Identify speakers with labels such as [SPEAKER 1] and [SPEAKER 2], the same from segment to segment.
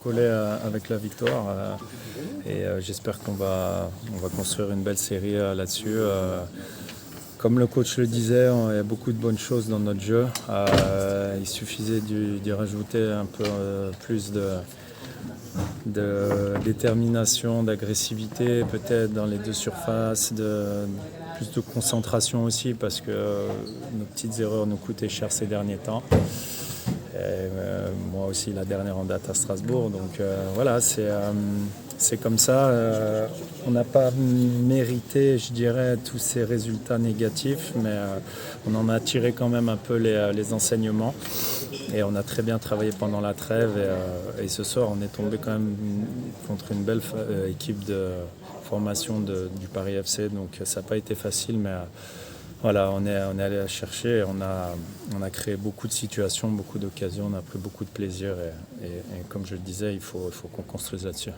[SPEAKER 1] collé avec la victoire. Et j'espère qu'on va construire une belle série là-dessus. Comme le coach le disait, il y a beaucoup de bonnes choses dans notre jeu. Il suffisait d'y rajouter un peu plus de détermination, d'agressivité peut-être dans les deux surfaces, plus de concentration aussi parce que nos petites erreurs nous coûtaient cher ces derniers temps. Et, moi aussi la dernière en date à Strasbourg, donc voilà, c'est comme ça. On n'a pas mérité, je dirais, tous ces résultats négatifs, mais on en a tiré quand même un peu les enseignements. Et on a très bien travaillé pendant la trêve. Et ce soir, on est tombé quand même contre une belle équipe de formation du Paris FC. Donc ça n'a pas été facile, mais voilà, on est allé la chercher. On a créé beaucoup de situations, beaucoup d'occasions. On a pris beaucoup de plaisir. Et comme je le disais, il faut qu'on construise là-dessus.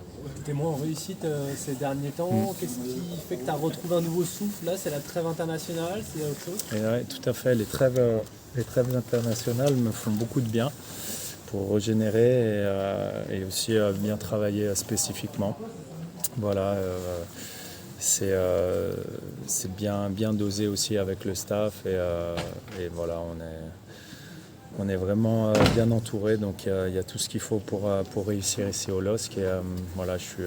[SPEAKER 2] Tu es moins en réussite ces derniers temps. Qu'est-ce qui fait que tu as retrouvé un nouveau souffle? Là, c'est la trêve internationale, c'est autre chose?
[SPEAKER 1] Oui, tout à fait. Les trêves internationales me font beaucoup de bien pour régénérer et aussi bien travailler spécifiquement. Voilà, c'est bien dosé aussi avec le staff et voilà, on est vraiment bien entouré, donc il y a tout ce qu'il faut pour réussir ici au LOSC. Et voilà, je suis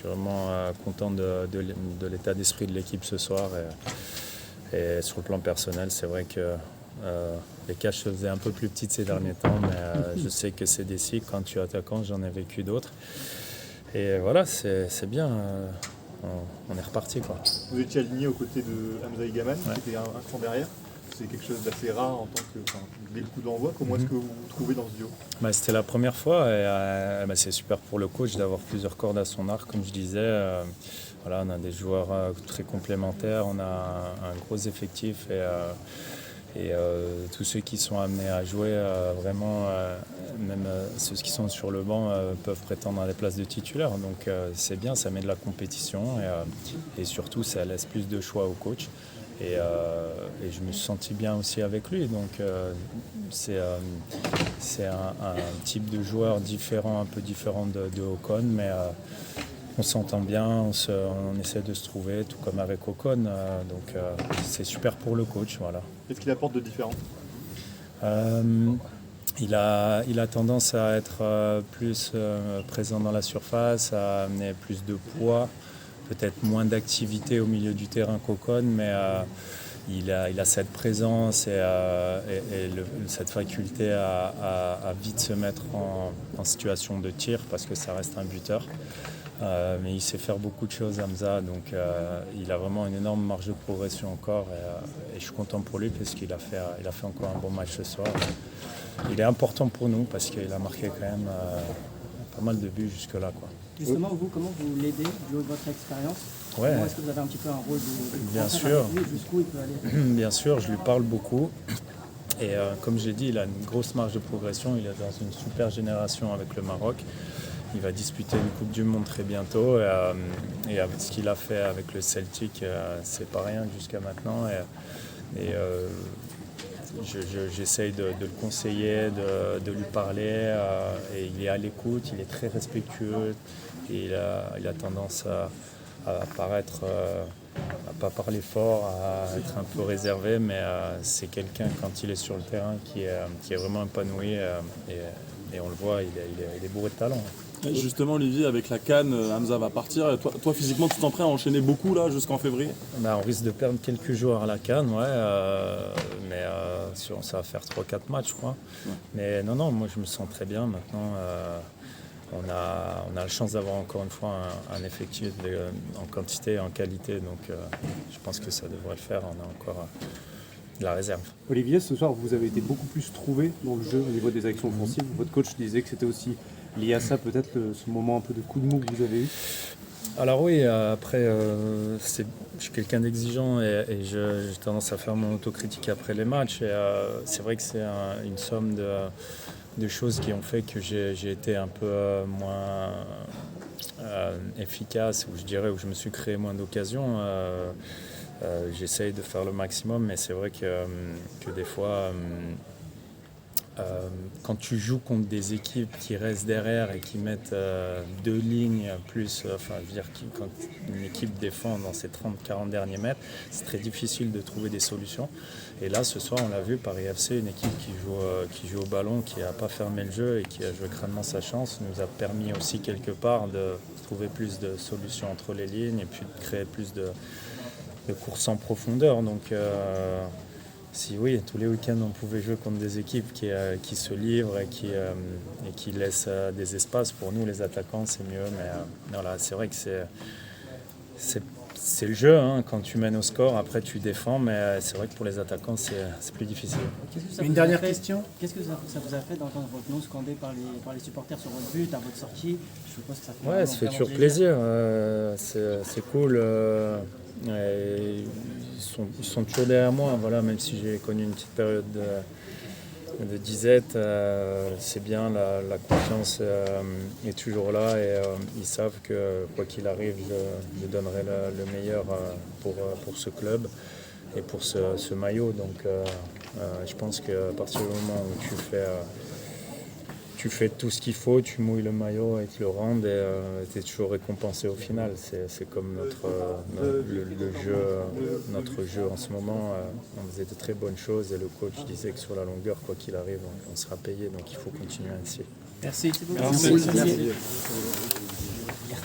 [SPEAKER 1] vraiment content de l'état d'esprit de l'équipe ce soir. Et sur le plan personnel, c'est vrai que les cages se faisaient un peu plus petites ces derniers temps, mais je sais que c'est des cycles. Quand tu es attaquant, j'en ai vécu d'autres. Et voilà, c'est bien. On est reparti, quoi.
[SPEAKER 3] Vous étiez aligné aux côtés de Hamza Igaman, qui était un cran derrière. C'est quelque chose d'assez rare en tant que dès le coup d'envoi. Comment est-ce que vous vous trouvez dans ce duo?
[SPEAKER 1] C'était la première fois et c'est super pour le coach d'avoir plusieurs cordes à son arc, comme je disais. Voilà, on a des joueurs très complémentaires, on a un gros effectif et tous ceux qui sont amenés à jouer, vraiment, même ceux qui sont sur le banc peuvent prétendre à des places de titulaires. Donc c'est bien, ça met de la compétition et surtout ça laisse plus de choix au coach. Et je me suis senti bien aussi avec lui. Donc c'est un type de joueur différent, un peu différent de Ocon, mais on s'entend bien, on essaie de se trouver, tout comme avec Ocon. Donc c'est super pour le coach. Voilà.
[SPEAKER 3] Qu'est-ce qu'il apporte de différent?
[SPEAKER 1] Il a tendance à être plus présent dans la surface, à amener plus de poids, peut-être moins d'activité au milieu du terrain qu'Ocon, mais il a cette présence et cette faculté à vite se mettre en situation de tir parce que ça reste un buteur. Mais il sait faire beaucoup de choses, Hamza, donc il a vraiment une énorme marge de progression encore et je suis content pour lui parce qu'il a fait encore un bon match ce soir. Il est important pour nous parce qu'il a marqué quand même pas mal de buts jusque-là, quoi.
[SPEAKER 2] Justement, vous, comment vous l'aidez du haut de votre expérience?
[SPEAKER 1] Ouais.
[SPEAKER 2] Comment est-ce que vous avez un petit peu un rôle de
[SPEAKER 1] Bien sûr.
[SPEAKER 2] Jusqu'où il peut aller?
[SPEAKER 1] Bien sûr, je lui parle beaucoup. Et comme je l'ai dit, il a une grosse marge de progression. Il est dans une super génération avec le Maroc. Il va disputer une Coupe du Monde très bientôt. Et avec ce qu'il a fait avec le Celtic, c'est pas rien jusqu'à maintenant. J'essaye de le conseiller, de lui parler. Et il est à l'écoute, il est très respectueux. Et il a tendance à paraître, à pas parler fort, à être un peu réservé, mais c'est quelqu'un quand il est sur le terrain qui est vraiment épanoui et on le voit, il est bourré de talent.
[SPEAKER 4] Justement, Olivier, avec la CAN, Hamza va partir. Et toi, physiquement, tu t'en prêt à enchaîner beaucoup là jusqu'en février?
[SPEAKER 1] On risque de perdre quelques joueurs à la CAN, mais ça va faire 3-4 matchs, je crois. Ouais. Mais non, moi je me sens très bien maintenant. On a la chance d'avoir encore une fois un effectif en quantité et en qualité, donc je pense que ça devrait le faire. On a encore de la réserve.
[SPEAKER 5] Olivier, ce soir, vous avez été beaucoup plus trouvé dans le jeu au niveau des actions offensives. Votre coach disait que c'était aussi lié à ça, peut-être ce moment un peu de coup de mou que vous avez eu.
[SPEAKER 1] Alors oui, après, je suis quelqu'un d'exigeant et j'ai tendance à faire mon autocritique après les matchs. Et c'est vrai que c'est une somme de choses qui ont fait que j'ai été un peu moins efficace, où je me suis créé moins d'occasions. J'essaye de faire le maximum, mais c'est vrai que des fois, quand tu joues contre des équipes qui restent derrière et qui mettent 2 lignes plus, enfin, je veux dire, quand une équipe défend dans ses 30-40 derniers mètres, c'est très difficile de trouver des solutions. Et là, ce soir, on l'a vu, Paris FC, une équipe qui joue au ballon, qui n'a pas fermé le jeu et qui a joué crânement sa chance, nous a permis aussi quelque part de trouver plus de solutions entre les lignes et puis de créer plus de courses en profondeur. Donc, si oui, tous les week-ends on pouvait jouer contre des équipes qui se livrent et qui laissent des espaces, pour nous les attaquants c'est mieux, mais voilà, c'est vrai que c'est le jeu, hein. Quand tu mènes au score, après tu défends, mais c'est vrai que pour les attaquants c'est plus difficile.
[SPEAKER 6] Une dernière question. Qu'est-ce que ça vous a fait d'entendre votre nom scandé par les supporters sur votre but, à votre sortie? Je suppose que ça fait
[SPEAKER 1] Ouais, ça fait toujours plaisir, c'est cool. Et ils sont toujours derrière moi, voilà, même si j'ai connu une petite période de disette, c'est bien, la confiance est toujours là et ils savent que quoi qu'il arrive, je donnerai le meilleur pour ce club et pour ce maillot. Donc je pense qu'à partir du moment où tu fais tout ce qu'il faut, tu mouilles le maillot et tu le rendes et tu es toujours récompensé au final. C'est comme notre jeu en ce moment. On faisait de très bonnes choses et le coach disait que sur la longueur, quoi qu'il arrive, on sera payé. Donc il faut continuer ainsi.
[SPEAKER 6] Merci.
[SPEAKER 4] Merci.